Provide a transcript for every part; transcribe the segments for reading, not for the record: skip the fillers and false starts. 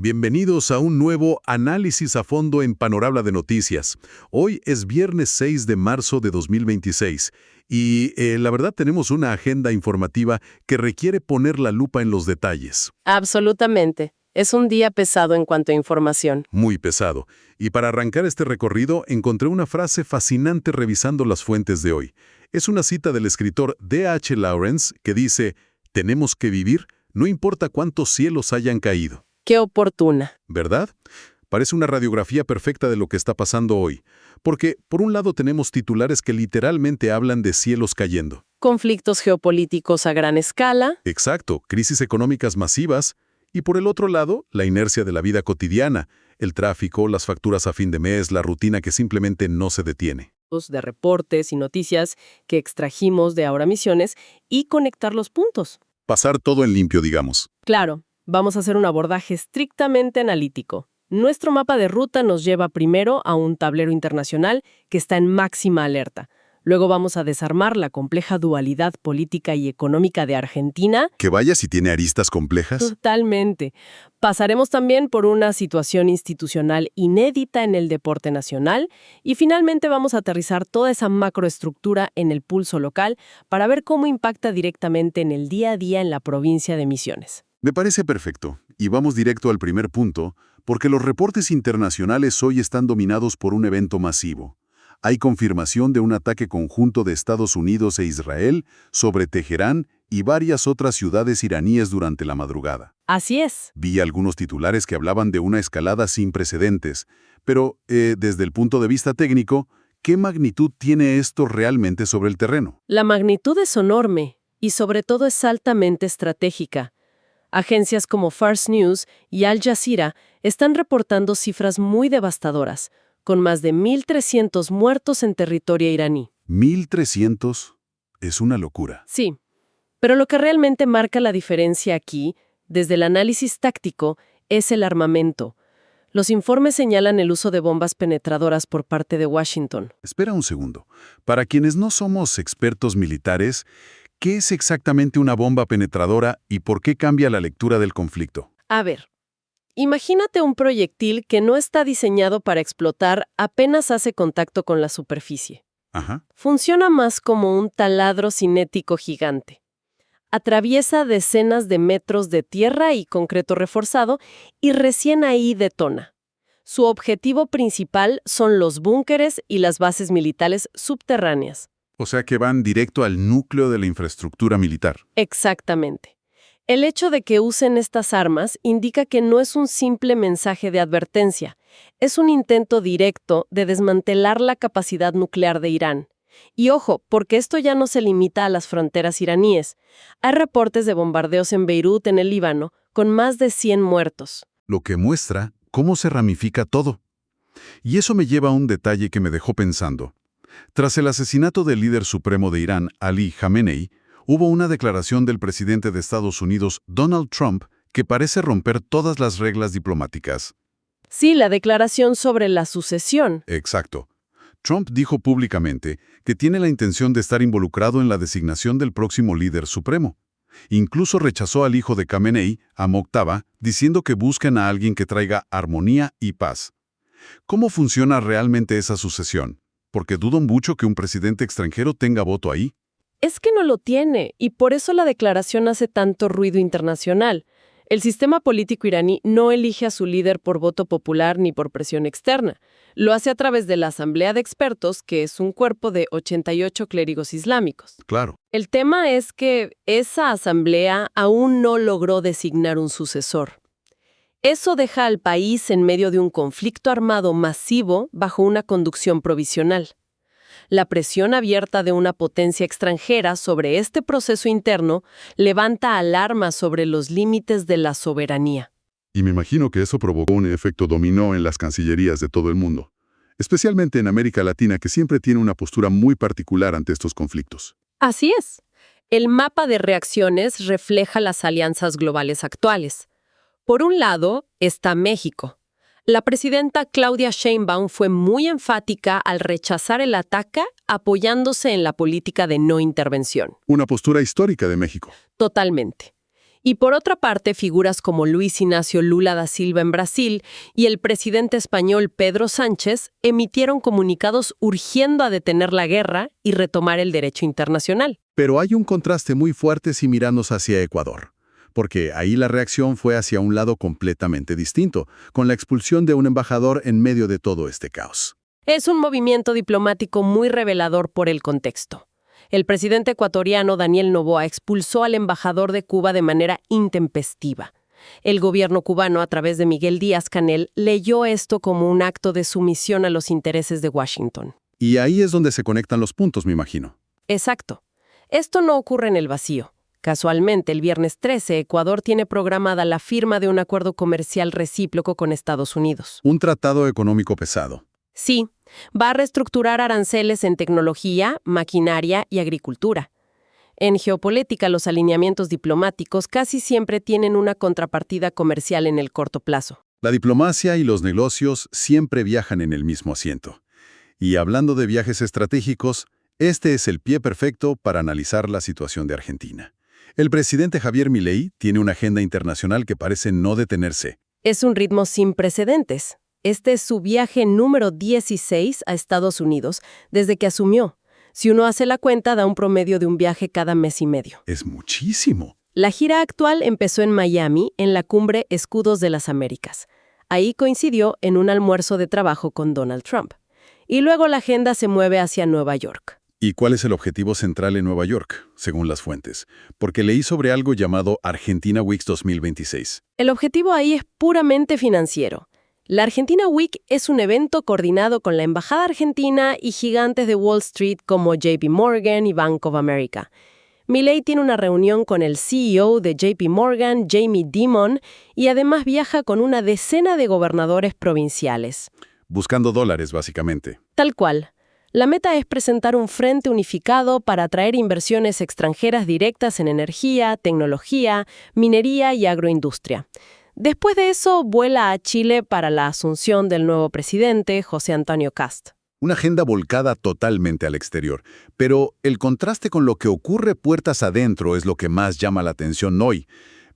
Bienvenidos a un nuevo análisis a fondo en Panorama de Noticias. Hoy es viernes 6 de marzo de 2026 y la verdad tenemos una agenda informativa que requiere poner la lupa en los detalles. Absolutamente. Es un día pesado en cuanto a información. Muy pesado. Y para arrancar este recorrido encontré una frase fascinante revisando las fuentes de hoy. Es una cita del escritor D.H. Lawrence que dice: «Tenemos que vivir, no importa cuántos cielos hayan caído». Qué oportuna. ¿Verdad? Parece una radiografía perfecta de lo que está pasando hoy. Porque, por un lado, tenemos titulares que literalmente hablan de cielos cayendo. Conflictos geopolíticos a gran escala. Exacto, crisis económicas masivas. Y por el otro lado, la inercia de la vida cotidiana, el tráfico, las facturas a fin de mes, la rutina que simplemente no se detiene. De reportes y noticias que extrajimos de Ahora Misiones y conectar los puntos. Pasar todo en limpio, digamos. Claro, vamos a hacer un abordaje estrictamente analítico. Nuestro mapa de ruta nos lleva primero a un tablero internacional que está en máxima alerta. Luego vamos a desarmar la compleja dualidad política y económica de Argentina. ¿Que vaya si tiene aristas complejas? Totalmente. Pasaremos también por una situación institucional inédita en el deporte nacional y finalmente vamos a aterrizar toda esa macroestructura en el pulso local para ver cómo impacta directamente en el día a día en la provincia de Misiones. Me parece perfecto. Y vamos directo al primer punto, porque los reportes internacionales hoy están dominados por un evento masivo. Hay confirmación de un ataque conjunto de Estados Unidos e Israel sobre Teherán y varias otras ciudades iraníes durante la madrugada. Así es. Vi algunos titulares que hablaban de una escalada sin precedentes, pero desde el punto de vista técnico, ¿qué magnitud tiene esto realmente sobre el terreno? La magnitud es enorme y sobre todo es altamente estratégica. Agencias como Fars News y Al Jazeera están reportando cifras muy devastadoras, con más de 1.300 muertos en territorio iraní. 1.300 es una locura. Sí, pero lo que realmente marca la diferencia aquí, desde el análisis táctico, es el armamento. Los informes señalan el uso de bombas penetradoras por parte de Washington. Espera un segundo. Para quienes no somos expertos militares, ¿qué es exactamente una bomba penetradora y por qué cambia la lectura del conflicto? A ver, imagínate un proyectil que no está diseñado para explotar apenas hace contacto con la superficie. Ajá. Funciona más como un taladro cinético gigante. Atraviesa decenas de metros de tierra y concreto reforzado y recién ahí detona. Su objetivo principal son los búnkeres y las bases militares subterráneas. O sea que van directo al núcleo de la infraestructura militar. Exactamente. El hecho de que usen estas armas indica que no es un simple mensaje de advertencia, es un intento directo de desmantelar la capacidad nuclear de Irán. Y ojo, porque esto ya no se limita a las fronteras iraníes. Hay reportes de bombardeos en Beirut, en el Líbano, con más de 100 muertos. Lo que muestra cómo se ramifica todo. Y eso me lleva a un detalle que me dejó pensando. Tras el asesinato del líder supremo de Irán, Ali Khamenei, hubo una declaración del presidente de Estados Unidos, Donald Trump, que parece romper todas las reglas diplomáticas. Sí, la declaración sobre la sucesión. Exacto. Trump dijo públicamente que tiene la intención de estar involucrado en la designación del próximo líder supremo. Incluso rechazó al hijo de Khamenei, a Moctaba, diciendo que buscan a alguien que traiga armonía y paz. ¿Cómo funciona realmente esa sucesión? Porque dudo mucho que un presidente extranjero tenga voto ahí. Es que no lo tiene, y por eso la declaración hace tanto ruido internacional. El sistema político iraní no elige a su líder por voto popular ni por presión externa. Lo hace a través de la Asamblea de Expertos, que es un cuerpo de 88 clérigos islámicos. Claro. El tema es que esa asamblea aún no logró designar un sucesor. Eso deja al país en medio de un conflicto armado masivo bajo una conducción provisional. La presión abierta de una potencia extranjera sobre este proceso interno levanta alarmas sobre los límites de la soberanía. Y me imagino que eso provocó un efecto dominó en las cancillerías de todo el mundo, especialmente en América Latina, que siempre tiene una postura muy particular ante estos conflictos. Así es. El mapa de reacciones refleja las alianzas globales actuales. Por un lado está México. La presidenta Claudia Sheinbaum fue muy enfática al rechazar el ataque, apoyándose en la política de no intervención. Una postura histórica de México. Totalmente. Y por otra parte, figuras como Luis Inácio Lula da Silva en Brasil y el presidente español Pedro Sánchez emitieron comunicados urgiendo a detener la guerra y retomar el derecho internacional. Pero hay un contraste muy fuerte si miramos hacia Ecuador, porque ahí la reacción fue hacia un lado completamente distinto, con la expulsión de un embajador en medio de todo este caos. Es un movimiento diplomático muy revelador por el contexto. El presidente ecuatoriano Daniel Noboa expulsó al embajador de Cuba de manera intempestiva. El gobierno cubano, a través de Miguel Díaz-Canel, leyó esto como un acto de sumisión a los intereses de Washington. Y ahí es donde se conectan los puntos, me imagino. Exacto. Esto no ocurre en el vacío. Casualmente, el viernes 13, Ecuador tiene programada la firma de un acuerdo comercial recíproco con Estados Unidos. Un tratado económico pesado. Sí, va a reestructurar aranceles en tecnología, maquinaria y agricultura. En geopolítica, los alineamientos diplomáticos casi siempre tienen una contrapartida comercial en el corto plazo. La diplomacia y los negocios siempre viajan en el mismo asiento. Y hablando de viajes estratégicos, este es el pie perfecto para analizar la situación de Argentina. El presidente Javier Milei tiene una agenda internacional que parece no detenerse. Es un ritmo sin precedentes. Este es su viaje número 16 a Estados Unidos desde que asumió. Si uno hace la cuenta, da un promedio de un viaje cada mes y medio. Es muchísimo. La gira actual empezó en Miami, en la cumbre Escudos de las Américas. Ahí coincidió en un almuerzo de trabajo con Donald Trump. Y luego la agenda se mueve hacia Nueva York. ¿Y cuál es el objetivo central en Nueva York, según las fuentes? Porque leí sobre algo llamado Argentina Week 2026. El objetivo ahí es puramente financiero. La Argentina Week es un evento coordinado con la Embajada Argentina y gigantes de Wall Street como JP Morgan y Bank of America. Milei tiene una reunión con el CEO de JP Morgan, Jamie Dimon, y además viaja con una decena de gobernadores provinciales. Buscando dólares, básicamente. Tal cual. La meta es presentar un frente unificado para atraer inversiones extranjeras directas en energía, tecnología, minería y agroindustria. Después de eso, vuela a Chile para la asunción del nuevo presidente, José Antonio Kast. Una agenda volcada totalmente al exterior. Pero el contraste con lo que ocurre puertas adentro es lo que más llama la atención hoy.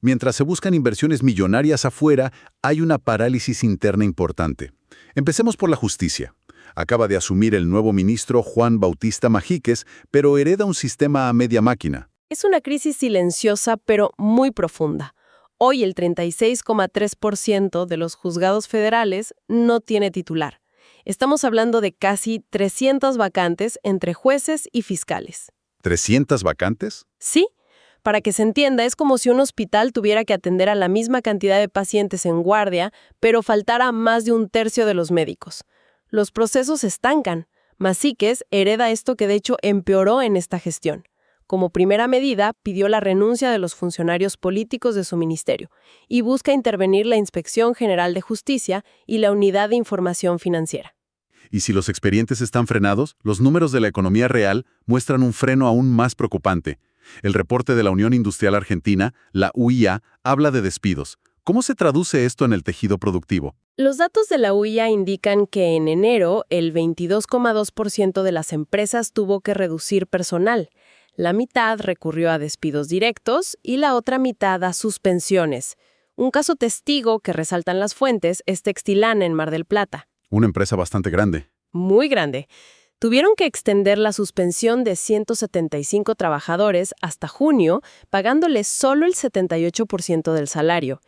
Mientras se buscan inversiones millonarias afuera, hay una parálisis interna importante. Empecemos por la justicia. Acaba de asumir el nuevo ministro Juan Bautista Majíquez, pero hereda un sistema a media máquina. Es una crisis silenciosa, pero muy profunda. Hoy el 36,3% de los juzgados federales no tiene titular. Estamos hablando de casi 300 vacantes entre jueces y fiscales. ¿300 vacantes? Sí, para que se entienda, es como si un hospital tuviera que atender a la misma cantidad de pacientes en guardia, pero faltara más de un tercio de los médicos. Los procesos se estancan. Majíquez hereda esto que de hecho empeoró en esta gestión. Como primera medida, pidió la renuncia de los funcionarios políticos de su ministerio y busca intervenir la Inspección General de Justicia y la Unidad de Información Financiera. Y si los expedientes están frenados, los números de la economía real muestran un freno aún más preocupante. El reporte de la Unión Industrial Argentina, la UIA, habla de despidos. ¿Cómo se traduce esto en el tejido productivo? Los datos de la UIA indican que en enero el 22,2% de las empresas tuvo que reducir personal. La mitad recurrió a despidos directos y la otra mitad a suspensiones. Un caso testigo que resaltan las fuentes es Textilana en Mar del Plata. Una empresa bastante grande. Muy grande. Tuvieron que extender la suspensión de 175 trabajadores hasta junio, pagándoles solo el 78% del salario.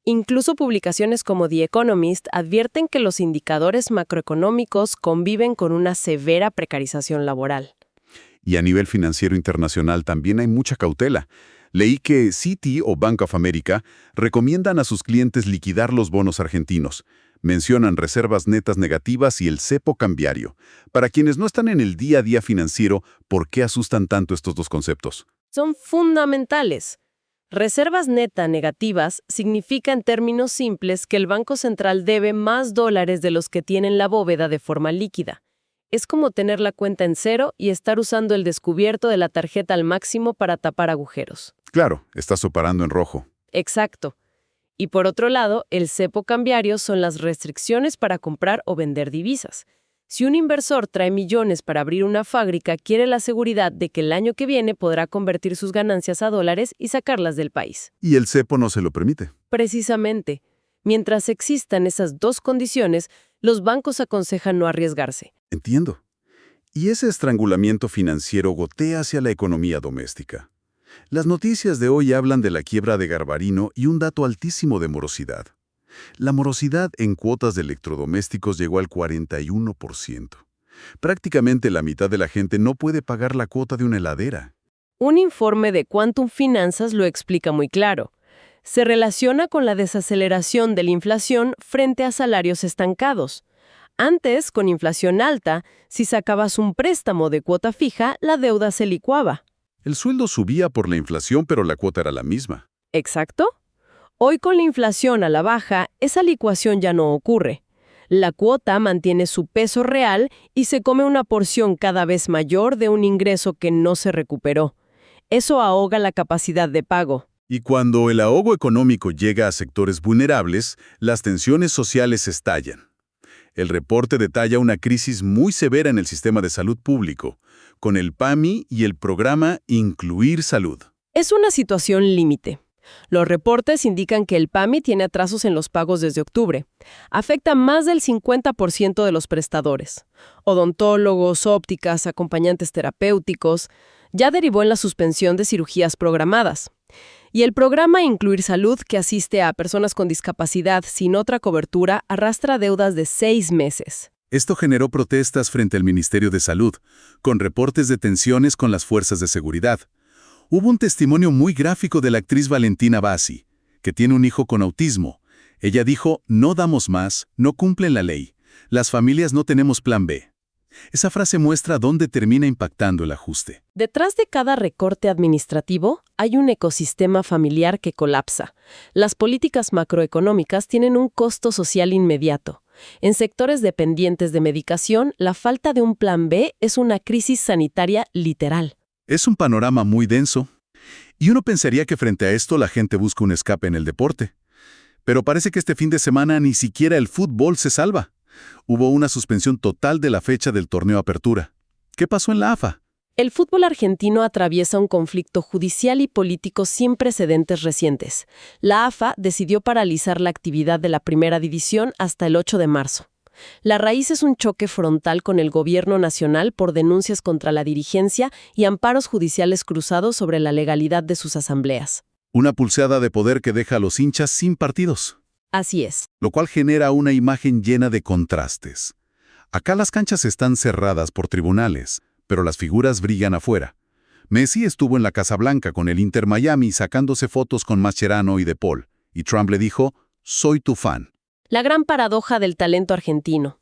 Incluso publicaciones como The Economist advierten que los indicadores macroeconómicos conviven con una severa precarización laboral. Y a nivel financiero internacional también hay mucha cautela. Leí que Citi o Bank of America recomiendan a sus clientes liquidar los bonos argentinos. Mencionan reservas netas negativas y el cepo cambiario. Para quienes no están en el día a día financiero, ¿por qué asustan tanto estos dos conceptos? Son fundamentales. Reservas netas negativas significa en términos simples que el Banco Central debe más dólares de los que tiene en la bóveda de forma líquida. Es como tener la cuenta en cero y estar usando el descubierto de la tarjeta al máximo para tapar agujeros. Claro, estás operando en rojo. Exacto. Y por otro lado, el cepo cambiario son las restricciones para comprar o vender divisas. Si un inversor trae millones para abrir una fábrica, quiere la seguridad de que el año que viene podrá convertir sus ganancias a dólares y sacarlas del país. Y el cepo no se lo permite. Precisamente, mientras existan esas dos condiciones, los bancos aconsejan no arriesgarse. Entiendo. Y ese estrangulamiento financiero gotea hacia la economía doméstica. Las noticias de hoy hablan de la quiebra de Garbarino y un dato altísimo de morosidad. La morosidad en cuotas de electrodomésticos llegó al 41%. Prácticamente la mitad de la gente no puede pagar la cuota de una heladera. Un informe de Quantum Finanzas lo explica muy claro. Se relaciona con la desaceleración de la inflación frente a salarios estancados. Antes, con inflación alta, si sacabas un préstamo de cuota fija, la deuda se licuaba. El sueldo subía por la inflación, pero la cuota era la misma. ¿Exacto? Hoy, con la inflación a la baja, esa licuación ya no ocurre. La cuota mantiene su peso real y se come una porción cada vez mayor de un ingreso que no se recuperó. Eso ahoga la capacidad de pago. Y cuando el ahogo económico llega a sectores vulnerables, las tensiones sociales estallan. El reporte detalla una crisis muy severa en el sistema de salud público, con el PAMI y el programa Incluir Salud. Es una situación límite. Los reportes indican que el PAMI tiene atrasos en los pagos desde octubre. Afecta más del 50% de los prestadores. Odontólogos, ópticas, acompañantes terapéuticos. Ya derivó en la suspensión de cirugías programadas. Y el programa Incluir Salud, que asiste a personas con discapacidad sin otra cobertura, arrastra deudas de 6 meses. Esto generó protestas frente al Ministerio de Salud, con reportes de tensiones con las fuerzas de seguridad. Hubo un testimonio muy gráfico de la actriz Valentina Bassi, que tiene un hijo con autismo. Ella dijo, no damos más, no cumplen la ley. Las familias no tenemos plan B. Esa frase muestra dónde termina impactando el ajuste. Detrás de cada recorte administrativo hay un ecosistema familiar que colapsa. Las políticas macroeconómicas tienen un costo social inmediato. En sectores dependientes de medicación, la falta de un plan B es una crisis sanitaria literal. Es un panorama muy denso. Y uno pensaría que frente a esto la gente busca un escape en el deporte. Pero parece que este fin de semana ni siquiera el fútbol se salva. Hubo una suspensión total de la fecha del torneo Apertura. ¿Qué pasó en la AFA? El fútbol argentino atraviesa un conflicto judicial y político sin precedentes recientes. La AFA decidió paralizar la actividad de la primera división hasta el 8 de marzo. La raíz es un choque frontal con el gobierno nacional por denuncias contra la dirigencia y amparos judiciales cruzados sobre la legalidad de sus asambleas. Una pulseada de poder que deja a los hinchas sin partidos. Así es. Lo cual genera una imagen llena de contrastes. Acá las canchas están cerradas por tribunales, pero las figuras brillan afuera. Messi estuvo en la Casa Blanca con el Inter Miami sacándose fotos con Mascherano y De Paul, y Trump le dijo, soy tu fan. La gran paradoja del talento argentino.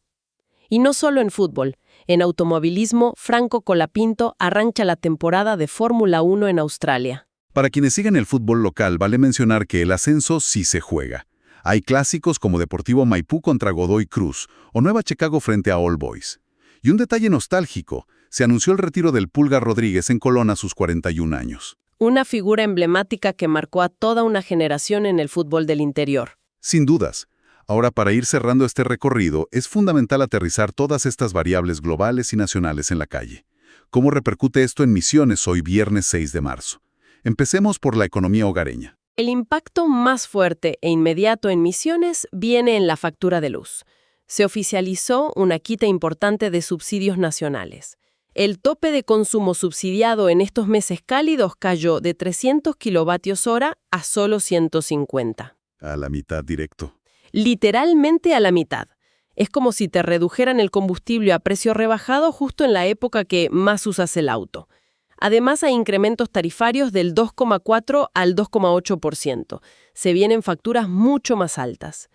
Y no solo en fútbol. En automovilismo, Franco Colapinto arranca la temporada de Fórmula 1 en Australia. Para quienes sigan el fútbol local, vale mencionar que el ascenso sí se juega. Hay clásicos como Deportivo Maipú contra Godoy Cruz o Nueva Chicago frente a All Boys. Y un detalle nostálgico, se anunció el retiro del Pulga Rodríguez en Colón a sus 41 años. Una figura emblemática que marcó a toda una generación en el fútbol del interior. Sin dudas. Ahora, para ir cerrando este recorrido, es fundamental aterrizar todas estas variables globales y nacionales en la calle. ¿Cómo repercute esto en Misiones hoy viernes 6 de marzo? Empecemos por la economía hogareña. El impacto más fuerte e inmediato en Misiones viene en la factura de luz. Se oficializó una quita importante de subsidios nacionales. El tope de consumo subsidiado en estos meses cálidos cayó de 300 kilovatios hora a solo 150. A la mitad directo. Literalmente a la mitad. Es como si te redujeran el combustible a precio rebajado justo en la época que más usas el auto. Además, hay incrementos tarifarios del 2,4 al 2,8%. Se vienen facturas mucho más altas.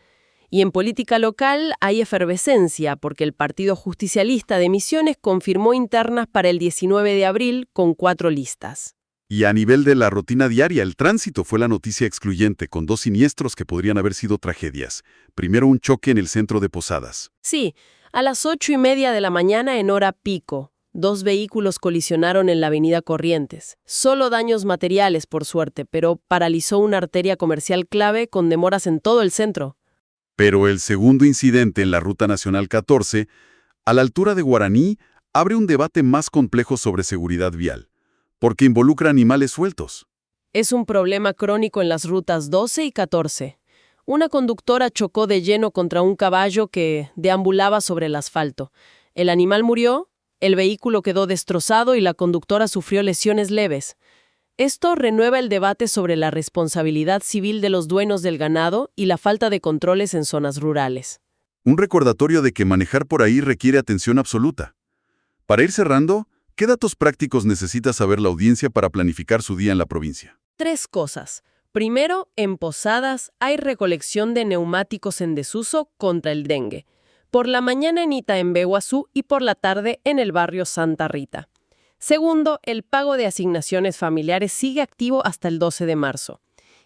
Y en política local hay efervescencia porque el Partido Justicialista de Misiones confirmó internas para el 19 de abril con 4 listas. Y a nivel de la rutina diaria, el tránsito fue la noticia excluyente, con 2 siniestros que podrían haber sido tragedias. Primero, un choque en el centro de Posadas. Sí, a las 8:30 de la mañana en hora pico. 2 vehículos colisionaron en la avenida Corrientes. Solo daños materiales, por suerte, pero paralizó una arteria comercial clave con demoras en todo el centro. Pero el segundo incidente en la Ruta Nacional 14 A la altura de Guaraní, abre un debate más complejo sobre seguridad vial, porque involucra animales sueltos. Es un problema crónico en las rutas 12 y 14. Una conductora chocó de lleno contra un caballo que deambulaba sobre el asfalto. El animal murió, el vehículo quedó destrozado y la conductora sufrió lesiones leves. Esto renueva el debate sobre la responsabilidad civil de los dueños del ganado y la falta de controles en zonas rurales. Un recordatorio de que manejar por ahí requiere atención absoluta. Para ir cerrando, ¿qué datos prácticos necesita saber la audiencia para planificar su día en la provincia? 3 cosas. Primero, en Posadas hay recolección de neumáticos en desuso contra el dengue. Por la mañana en Itaembé-Guazú y por la tarde en el barrio Santa Rita. Segundo, el pago de asignaciones familiares sigue activo hasta el 12 de marzo.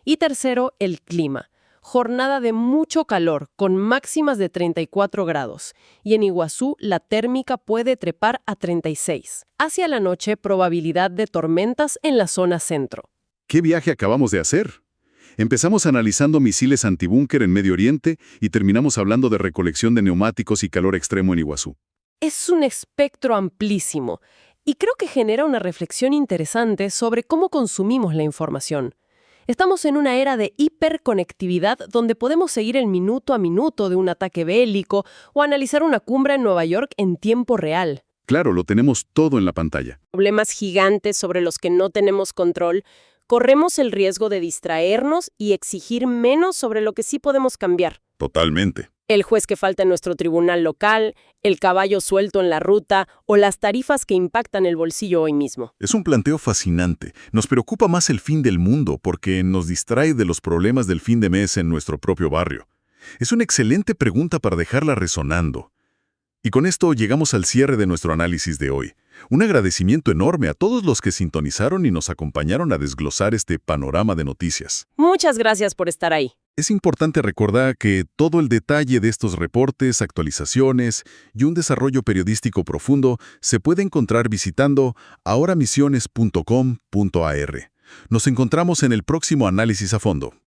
Y tercero, el clima. Jornada de mucho calor, con máximas de 34 grados. Y en Iguazú, la térmica puede trepar a 36. Hacia la noche, probabilidad de tormentas en la zona centro. ¿Qué viaje acabamos de hacer? Empezamos analizando misiles antibúnker en Medio Oriente y terminamos hablando de recolección de neumáticos y calor extremo en Iguazú. Es un espectro amplísimo y creo que genera una reflexión interesante sobre cómo consumimos la información. Estamos en una era de hiperconectividad donde podemos seguir el minuto a minuto de un ataque bélico o analizar una cumbre en Nueva York en tiempo real. Claro, lo tenemos todo en la pantalla. Problemas gigantes sobre los que no tenemos control, corremos el riesgo de distraernos y exigir menos sobre lo que sí podemos cambiar. Totalmente. El juez que falta en nuestro tribunal local, el caballo suelto en la ruta o las tarifas que impactan el bolsillo hoy mismo. Es un planteo fascinante. Nos preocupa más el fin del mundo porque nos distrae de los problemas del fin de mes en nuestro propio barrio. Es una excelente pregunta para dejarla resonando. Y con esto llegamos al cierre de nuestro análisis de hoy. Un agradecimiento enorme a todos los que sintonizaron y nos acompañaron a desglosar este panorama de noticias. Muchas gracias por estar ahí. Es importante recordar que todo el detalle de estos reportes, actualizaciones y un desarrollo periodístico profundo se puede encontrar visitando ahoramisiones.com.ar. Nos encontramos en el próximo análisis a fondo.